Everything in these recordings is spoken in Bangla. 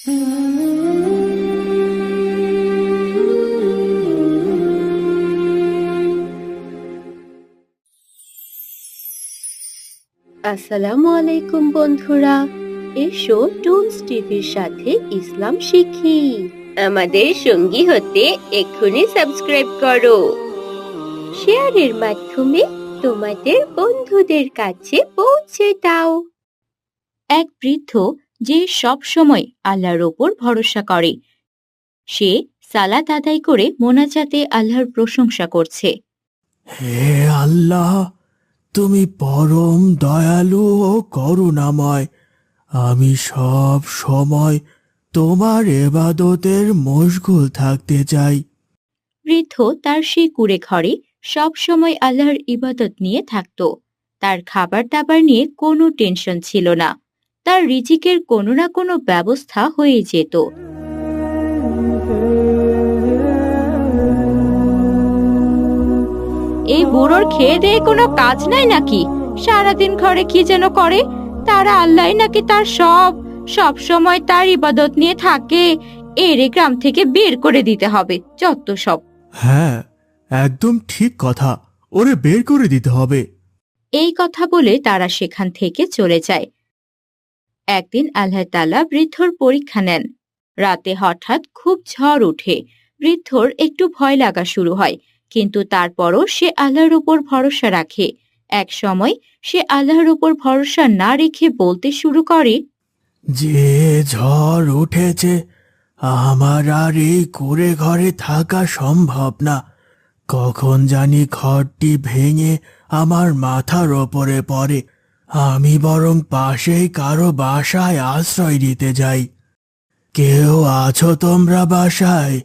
আসসালামু আলাইকুম বন্ধুরা, এসো টুনস টিভির সাথে ইসলাম শিখি। আমাদের সঙ্গী হতে এক্ষুনি সাবস্ক্রাইব করো। শেয়ারের মাধ্যমে তোমাদের বন্ধুদের কাছে পৌঁছে দাও। এক বৃদ্ধ যে সব সময় আল্লাহর ওপর ভরসা করে, সে সালাত আদায় করে মোনাজাতে আল্লাহর প্রশংসা করছে। হে আল্লাহ, তুমি পরম দয়ালু ও করুণাময়। আমি সব সময় তোমার ইবাদতের মশগুল থাকতে চাই। বৃদ্ধ তার সেই কুঁড়ে ঘরে সব সময় আল্লাহর ইবাদত নিয়ে থাকত। তার খাবার দাবার নিয়ে কোনো টেনশন ছিল না। তার রিজিকের কোনো না কোনো ব্যবস্থা হয়ে যেত। এই বুড়োর খেয়ে দিয়ে কোনো কাজ নাই নাকি? সারাদিন ঘরে কি যেন করে। তারা আল্লাহ নাকি তার সব সময় তার ইবাদত নিয়ে থাকে। এরে গ্রাম থেকে বের করে দিতে হবে, যত সব। হ্যাঁ, একদম ঠিক কথা, ওরে বের করে দিতে হবে। এই কথা বলে তারা সেখান থেকে চলে যায়। একদিন আল্লাহ তাআলা বৃদ্ধর পরীক্ষা নেন। রাতে হঠাৎ খুব ঝড় ওঠে। বৃদ্ধর একটু ভয় লাগা শুরু হয়, কিন্তু তারপরও সে আল্লাহর উপর ভরসা রাখে। এক সময় সে আল্লাহর উপর ভরসা না রেখে বলতে শুরু করে, যে ঝড় উঠেছে, আমার আর এই কুঁড়ে ঘরে থাকা সম্ভব না। কখন জানি ঘরটি ভেঙে আমার মাথার ওপরে পড়ে। আমি বরং পাশেই কারো বাসায় আশ্রয় দিতে যাই। কেউ আছো তোমরা বাসায়?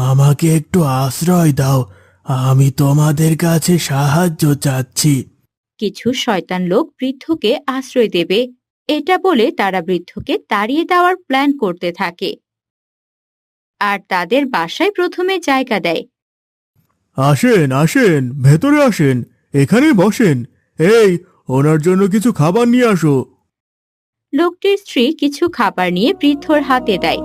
আমাকে একটু আশ্রয় দাও, আমি তোমাদের কাছে সাহায্য চাচ্ছি। কিছু শয়তান লোক বৃদ্ধকে আশ্রয় দেবে। এটা বলে তারা বৃদ্ধকে তাড়িয়ে দেওয়ার প্ল্যান করতে থাকে আর তাদের বাসায় প্রথমে জায়গা দেয়। আসেন আসেন, ভেতরে আসেন, এখানে বসেন। এই, ওনার জন্য কিছু খাবার নিয়ে আসো। লোকটির স্ত্রী কিছু খাবার নিয়ে বৃদ্ধর হাতে দেয়।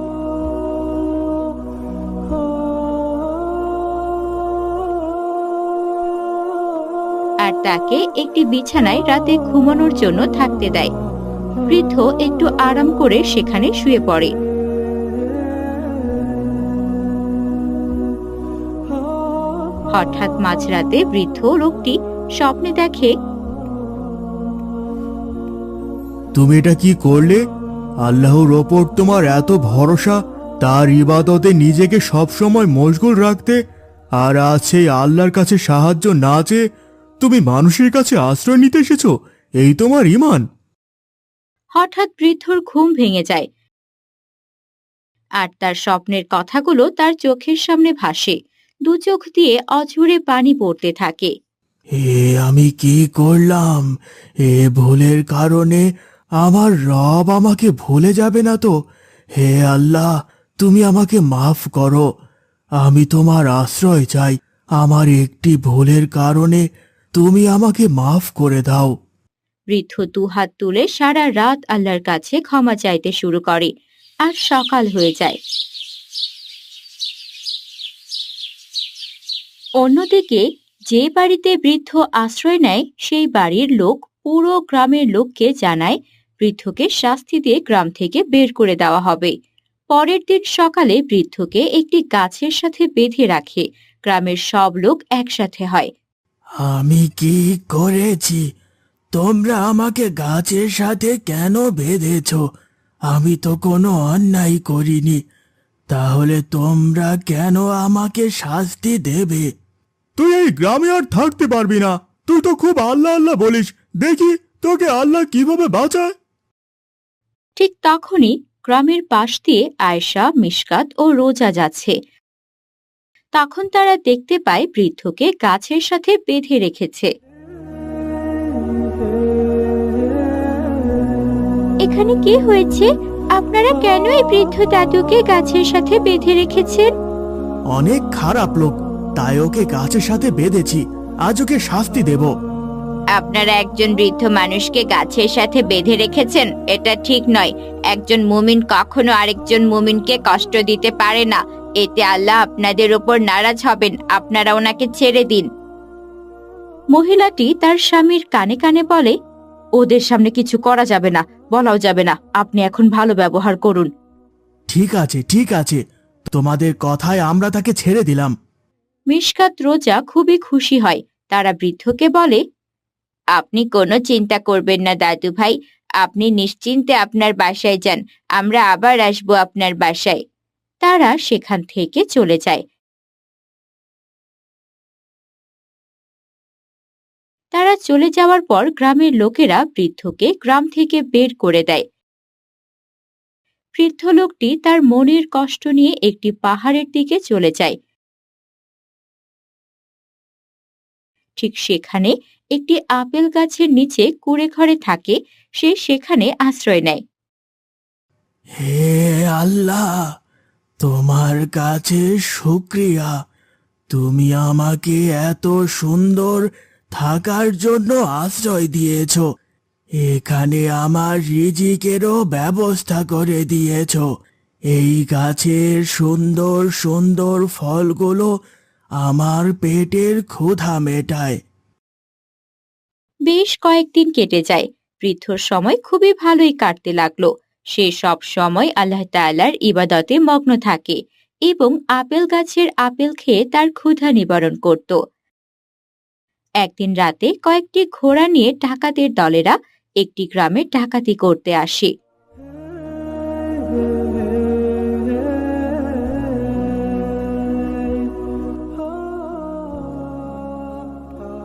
আর তাকে একটি বিছানায় রাতে ঘুমানোর জন্য থাকতে দেয়। বৃদ্ধ একটু আরাম করে সেখানে শুয়ে পড়ে। হঠাৎ মাঝরাতে বৃদ্ধ লোকটি স্বপ্নে দেখে, তুমি এটা কি করলে? আল্লাহর ওপর তোমার এত ভরসা, তার ইবাদতে নিজেকে সবসময় মশগুল রাখতে, আর আজ সেই আল্লাহর কাছে সাহায্য না চেয়ে তুমি মানুষের কাছে আশ্রয় নিতে এসেছো। এই তোমার ঈমান? হঠাৎ বৃদ্ধর ঘুম ভেঙে যায় আর তার স্বপ্নের কথাগুলো তার চোখের সামনে ভাসে। দু চোখ দিয়ে অঝরে পানি পড়তে থাকে। আমি কি করলাম? ভুলের কারণে আমার রব আমাকে ভুলে যাবে না তো? হে আল্লাহ, তুমি আমাকে মাফ করো। আমি তোমার আশ্রয় চাই। আমার একটি ভুলের কারণে তুমি আমাকে মাফ করে দাও। বৃদ্ধ দুহাত তুলে সারা রাত আল্লাহর কাছে ক্ষমা চাইতে শুরু করে। আর সকাল হয়ে যায়। অন্যদিকে যে বাড়িতে বৃদ্ধ আশ্রয় নেয়, সেই বাড়ির লোক পুরো গ্রামের লোককে জানায় বৃদ্ধকে শাস্তি দিয়ে গ্রাম থেকে বের করে দেওয়া হবে। পরের দিন সকালে বৃদ্ধকে একটি গাছের সাথে বেঁধে রাখে। গ্রামের সব লোক একসাথে হয়। আমি কি করেছি? তোমরা আমাকে গাছের সাথে কেন বেঁধেছ? আমি তো কোনো অন্যায় করিনি। তাহলে তোমরা কেন আমাকে শাস্তি দেবে? তুই এই গ্রামে আর থাকতে পারবি না। তুই তো খুব আল্লাহ আল্লাহ বলিস। দেখি তোকে আল্লাহ কিভাবে বাঁচায়। ঠিক তখনই গ্রামের পাশ দিয়ে আয়েশা, মিশকাত ও রোজা যাচ্ছে। তখন তারা দেখতে পায় বৃদ্ধকে গাছের সাথে বেঁধে রেখেছে। এখানে কি হয়েছে? আপনারা কেন এই বৃদ্ধ দাদুকে গাছের সাথে বেঁধে রেখেছেন? অনেক খারাপ লোক, তাই ওকে গাছের সাথে বেঁধেছি। আজ ওকে শাস্তি দেব। আপনারা একজন বৃদ্ধ মানুষকে গাছের সাথে বেঁধে রেখেছেন, এটা ঠিক নয়। একজন মুমিন কখনো আরেকজন মুমিনকে কষ্ট দিতে পারে না। এতে আল্লাহ আপনাদের উপর নারাজ হবেন। আপনারা ওনাকে ছেড়ে দিন। মহিলাটি তার স্বামীর কানে কানে বলে, ওদের সামনে কিছু করা যাবে না, বলাও যাবে না। আপনি এখন ভালো ব্যবহার করুন। ঠিক আছে, ঠিক আছে, তোমাদের কথায় আমরা তাকে ছেড়ে দিলাম। মিশকাত রোজা খুবই খুশি হয়। তারা বৃদ্ধকে বলে, আপনি কোনো চিন্তা করবেন না দাদু ভাই, আপনি নিশ্চিন্তে আপনার বাসায় যান। আমরা আবার আসবো আপনার বাসায়। তারা সেখান থেকে চলে যায়। তারা চলে যাওয়ার পর গ্রামের লোকেরা বৃদ্ধকে গ্রাম থেকে বের করে দেয়। বৃদ্ধ লোকটি তার মনের কষ্ট নিয়ে একটি পাহাড়ের দিকে চলে যায়। ঠিক সেখানে একটি আপেল গাছের নিচে কুঁড়ে ঘরে থাকে। সে সেখানে আশ্রয় নেয়। হে আল্লাহ, তোমার কাছে শুকরিয়া, তুমি আমাকে এত সুন্দর থাকার জন্য আশ্রয় দিয়েছ। এখানে আমার রিজিকেরও ব্যবস্থা করে দিয়েছ। এই গাছের সুন্দর সুন্দর ফলগুলো আমার পেটের ক্ষুধা মেটায়। বেশ কয়েকদিন কেটে যায়। বৃদ্ধর সময় খুবই ভালোই কাটতে লাগলো। সে সব সময় আল্লাহ তাআলার ইবাদতে মগ্ন থাকে এবং আপেল গাছের আপেল খেয়ে তার ক্ষুধা নিবারণ করত। একদিন রাতে কয়েকটি ঘোড়া নিয়ে ডাকাতের দলেরা একটি গ্রামে ডাকাতি করতে আসে।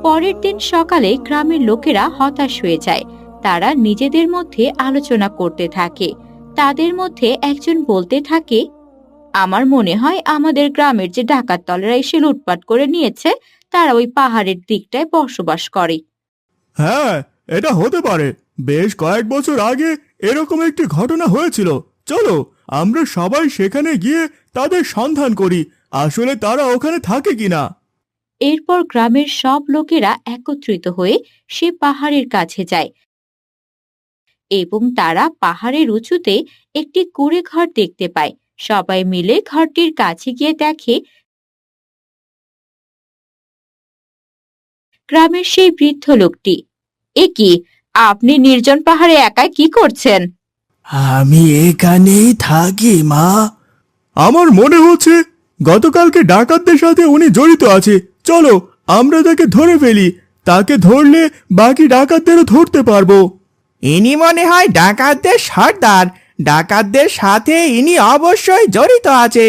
পরের দিন সকালে গ্রামের লোকেরা হতাশ হয়ে যায়। তারা নিজেদের মধ্যে আলোচনা করতে থাকে। তাদের মধ্যে একজন বলতে থাকে, আমার মনে হয় আমাদের গ্রামের যে ডাকাত দলেরা এসে লুটপাট করে নিয়েছে, তারা ওই পাহাড়ের দিকটায় বসবাস করে। হ্যাঁ, এটা হতে পারে। বেশ কয়েক বছর আগে এরকম একটি ঘটনা হয়েছিল। চলো আমরা সবাই সেখানে গিয়ে তাদের সন্ধান করি, আসলে তারা ওখানে থাকে কিনা। এরপর গ্রামের সব লোকেরা একত্রিত হয়ে সে পাহাড়ের কাছে যায় এবং তারা পাহাড়ের উঁচুতে একটি কুঁড়ে ঘর দেখতে পায়। সবাই মিলে ঘরটির কাছে গিয়ে দেখে গ্রামের সেই বৃদ্ধ লোকটি। এ কি, আপনি নির্জন পাহাড়ে একাই কি করছেন? আমি এখানেই থাকি মা। আমার মনে হচ্ছে গতকালকে ডাকাতদের সাথে উনি জড়িত আছে। চলো আমরা তাকে ধরে ফেলি। তাকে ধরলে বাকি ডাকাতদেরও ধরতে পারবো। ইনি মনে হয় ডাকাতদের সর্দার। ডাকাতদের সাথে ইনি অবশ্যই জড়িত আছে।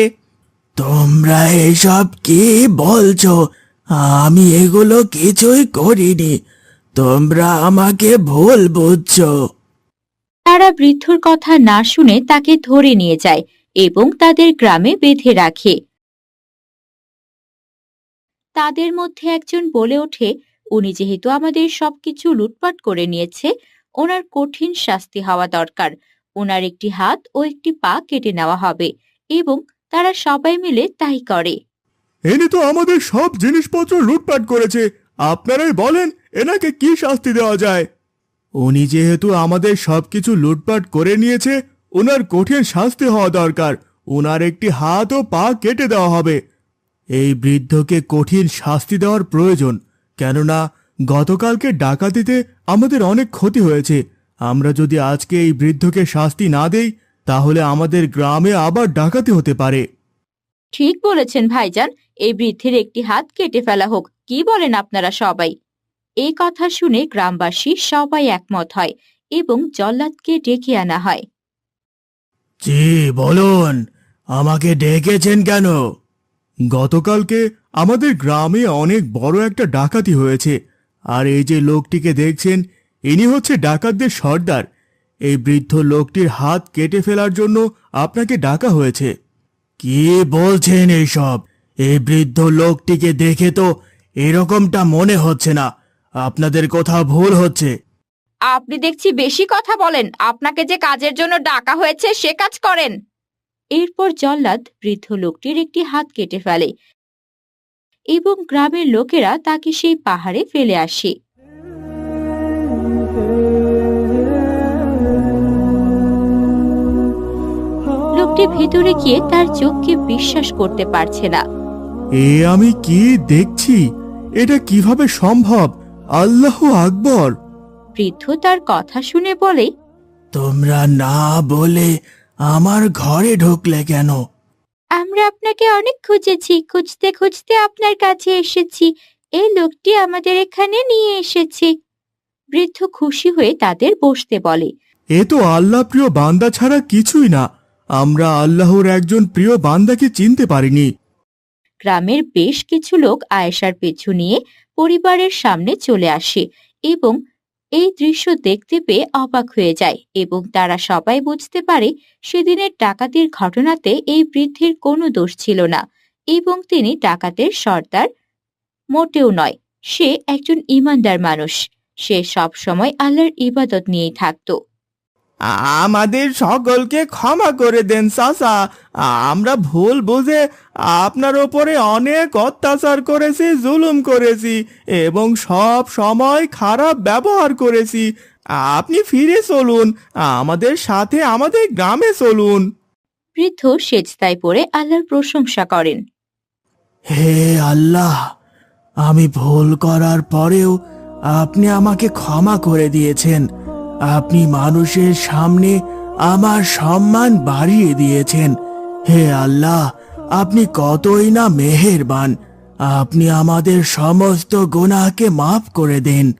তোমরা এসব কি বলছো? আমি এগুলো কিছুই করিনি। তোমরা আমাকে ভুল বুঝছো। তারা বৃদ্ধর কথা না শুনে তাকে ধরে নিয়ে যায় এবং তাদের গ্রামে বেঁধে রাখে। তাদের মধ্যে একজন বলে ওঠে, উনি যেহেতু আমাদের সবকিছু লুটপাট করে নিয়েছে, ওনার কঠিন শাস্তি হওয়া দরকার। ওনার একটি হাত ও একটি পা কেটে নেওয়া হবে এবং তারা সবাই মিলে তাই করে। এনে তো আমাদের সব জিনিসপত্র লুটপাট করেছে। আপনারাই বলেন এনাকে কি শাস্তি দেওয়া যায়। উনি যেহেতু আমাদের সবকিছু লুটপাট করে নিয়েছে, ওনার কঠিন শাস্তি হওয়া দরকার। ওনার একটি হাত ও পা কেটে দেওয়া হবে। এই বৃদ্ধকে কঠিন শাস্তি দেওয়ার প্রয়োজন, কেননা গতকালকে ডাকাতিতে আমাদের অনেক ক্ষতি হয়েছে। আমরা যদি আজকে এই বৃদ্ধকে শাস্তি না দেই, তাহলে আমাদের গ্রামে আবার ডাকাতি হতে পারে। ঠিক বলেছেন ভাইজান, এই বৃদ্ধের একটি হাত কেটে ফেলা হোক। কি বলেন আপনারা সবাই? এই কথা শুনে গ্রামবাসী সবাই একমত হয় এবং জল্লাদকে ডেকে আনা হয়। জি বলুন, আমাকে ডেকেছেন কেন? গতকালকে আমাদের গ্রামে অনেক বড় একটা ডাকাতি হয়েছে, আর এই যে লোকটিকে দেখছেন, ইনি হচ্ছে ডাকাতদের সর্দার। এই বৃদ্ধ লোকটির হাত কেটে ফেলার জন্য আপনাকে ডাকা হয়েছে। কি বলছেন এইসব? এই বৃদ্ধ লোকটিকে দেখে তো এরকমটা মনে হচ্ছে না। আপনাদের কোথাও ভুল হচ্ছে। আপনি দেখছি বেশি কথা বলেন। আপনাকে যে কাজের জন্য ডাকা হয়েছে সে কাজ করেন। এরপর জল্লাদ বৃদ্ধ লোকটির একটি হাত কেটে ফেলে এবং গ্রামের লোকেরা তাকে সেই পাহাড়ে ফেলে আসে। বৃদ্ধটি ভেতরে গিয়ে তার চোখকে বিশ্বাস করতে পারছে না। এ আমি কি দেখছি? এটা কিভাবে সম্ভব? আল্লাহু আকবার! বৃদ্ধ তার কথা শুনে বলে, তোমরা না বলে আমার ঘরে ঢুকলে কেন? আমরা আপনাকে অনেক খুঁজেছি, খুঁজতে খুঁজতে আপনার কাছে এসেছি। এই লোকটি আমাদের এখানে নিয়ে এসেছে। বৃদ্ধ খুশি হয়ে তাদের বসতে বলে। এ তো আল্লাহ প্রিয় বান্দা ছাড়া কিছুই না। আমরা আল্লাহর একজন প্রিয় বান্দাকে চিনতে পারিনি। গ্রামের বেশ কিছু লোক আয়েশার পিছু নিয়ে পরিবারের সামনে চলে আসে এবং এই দৃশ্য দেখতে পেয়ে অবাক হয়ে যায় এবং তারা সবাই বুঝতে পারে সেদিনের ডাকাতির ঘটনাতে এই বৃদ্ধের কোনো দোষ ছিল না এবং তিনি ডাকাতের সর্দার মোটেও নয়। সে একজন ঈমানদার মানুষ। সে সব সময় আল্লাহর ইবাদত নিয়েই থাকতো। আমাদের সকলকে ক্ষমা করে দেন চাচা। আমরা ভুল বুঝে আপনার ওপরে অনেক অত্যাচার করেছি, জুলুম করেছি এবং সব সময় খারাপ ব্যবহার করেছি। আপনি ফিরে চলুন, আমাদের সাথে আমাদের গ্রামে চলুন। বৃদ্ধ সেজদায় পড়ে আল্লাহর প্রশংসা করেন। হে আল্লাহ, আমি ভুল করার পরেও আপনি আমাকে ক্ষমা করে দিয়েছেন। আপনি মানুষের সামনে আমার সম্মান বাড়িয়ে দিয়েছেন। হে আল্লাহ, আপনি কতই না মেহেরবান। আপনি আমাদের সমস্ত গুনাহকে মাফ করে দিন।